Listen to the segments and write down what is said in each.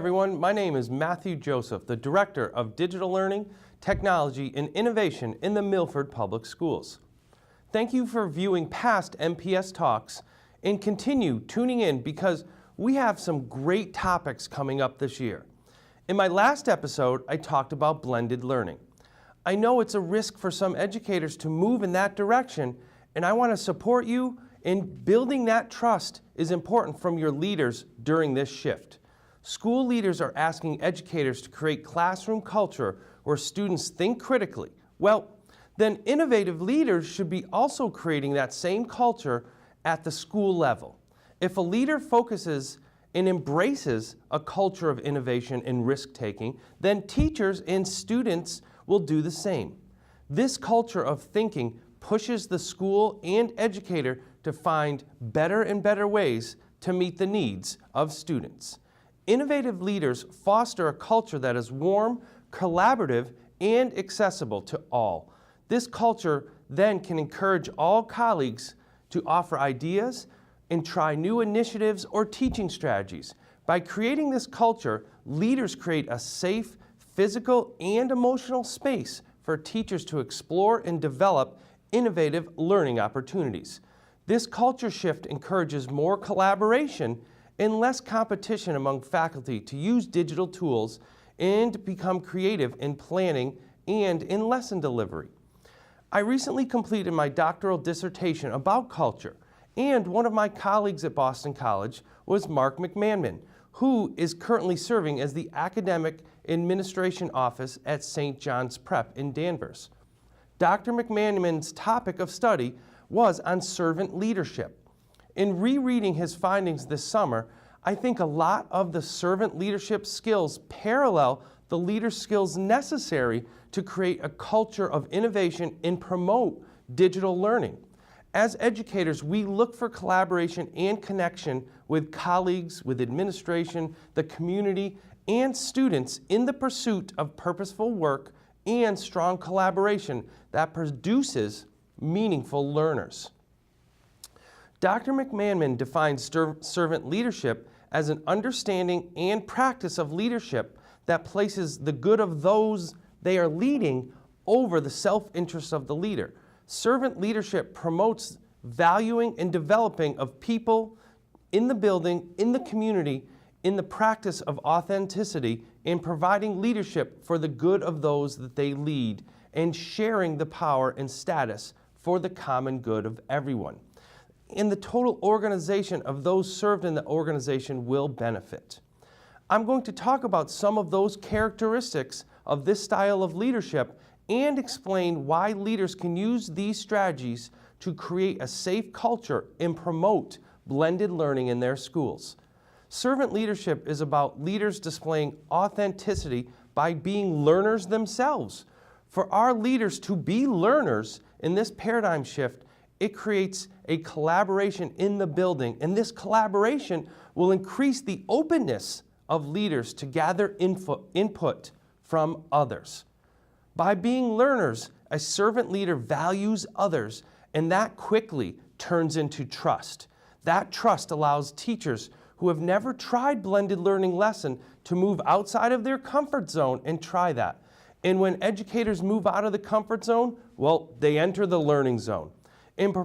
everyone. My name is Matthew Joseph, the Director of Digital Learning, Technology, and Innovation in the Milford Public Schools. Thank you for viewing past MPS talks and continue tuning in because we have some great topics coming up this year. In my last episode, I talked about blended learning. I know it's a risk for some educators to move in that direction, and I want to support you in building that trust is important from your leaders during this shift. School leaders are asking educators to create classroom culture where students think critically. Well, then innovative leaders should be also creating that same culture at the school level. If a leader focuses and embraces a culture of innovation and risk-taking, then teachers and students will do the same. This culture of thinking pushes the school and educator to find better and better ways to meet the needs of students. Innovative leaders foster a culture that is warm, collaborative, and accessible to all. This culture then can encourage all colleagues to offer ideas and try new initiatives or teaching strategies. By creating this culture, leaders create a safe, physical, and emotional space for teachers to explore and develop innovative learning opportunities. This culture shift encourages more collaboration and less competition among faculty to use digital tools and become creative in planning and in lesson delivery. I recently completed my doctoral dissertation about culture, and one of my colleagues at Boston College was Mark McManman, who is currently serving as the Academic Administration Office at St. John's Prep in Danvers. Dr. McManman's topic of study was on servant leadership. In rereading his findings this summer, I think a lot of the servant leadership skills parallel the leader skills necessary to create a culture of innovation and promote digital learning. As educators, we look for collaboration and connection with colleagues, with administration, the community, and students in the pursuit of purposeful work and strong collaboration that produces meaningful learners. Dr. McManman defines servant leadership as an understanding and practice of leadership that places the good of those they are leading over the self-interest of the leader. Servant leadership promotes valuing and developing of people in the building, in the community, in the practice of authenticity, and providing leadership for the good of those that they lead, and sharing the power and status for the common good of everyone. And the total organization of those served in the organization will benefit. I'm going to talk about some of those characteristics of this style of leadership and explain why leaders can use these strategies to create a safe culture and promote blended learning in their schools. Servant leadership is about leaders displaying authenticity by being learners themselves. For our leaders to be learners in this paradigm shift, it creates a collaboration in the building, and this collaboration will increase the openness of leaders to gather input from others. By being learners, a servant leader values others, and that quickly turns into trust. That trust allows teachers who have never tried blended learning lesson to move outside of their comfort zone and try that. And when educators move out of the comfort zone, well, they enter the learning zone. And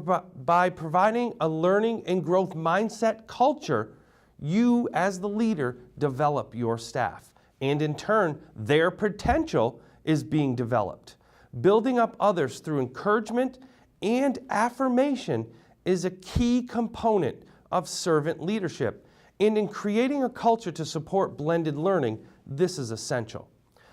by providing a learning and growth mindset culture, you as the leader develop your staff. And in turn, their potential is being developed. Building up others through encouragement and affirmation is a key component of servant leadership. And in creating a culture to support blended learning, this is essential.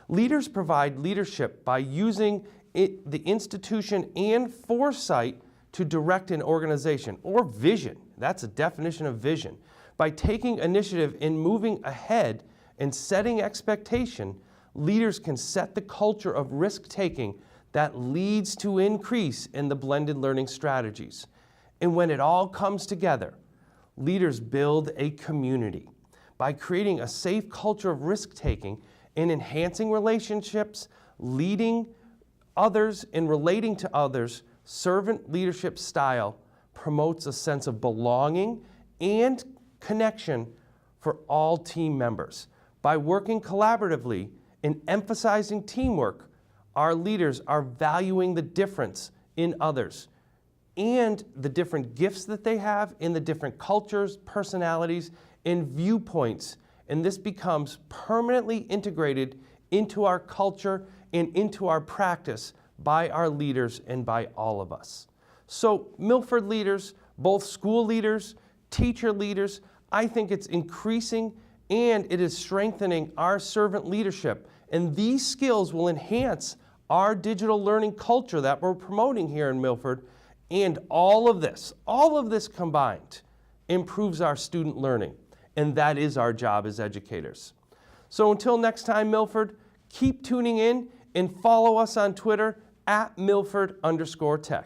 Leaders provide leadership by using the institution and foresight to direct an organization, or vision. That's a definition of vision. By taking initiative in moving ahead and setting expectation, leaders can set the culture of risk-taking that leads to increase in the blended learning strategies. And when it all comes together, leaders build a community. By creating a safe culture of risk-taking and enhancing relationships, leading others and relating to others, servant leadership style promotes a sense of belonging and connection for all team members. By working collaboratively and emphasizing teamwork, our leaders are valuing the difference in others and the different gifts that they have in the different cultures, personalities, and viewpoints. And this becomes permanently integrated into our culture and into our practice by our leaders and by all of us. So Milford leaders, both school leaders, teacher leaders, I think it's increasing and it is strengthening our servant leadership. And these skills will enhance our digital learning culture that we're promoting here in Milford. And all of this combined improves our student learning. And that is our job as educators. So until next time, Milford, keep tuning in and follow us on Twitter @Milford_Tech.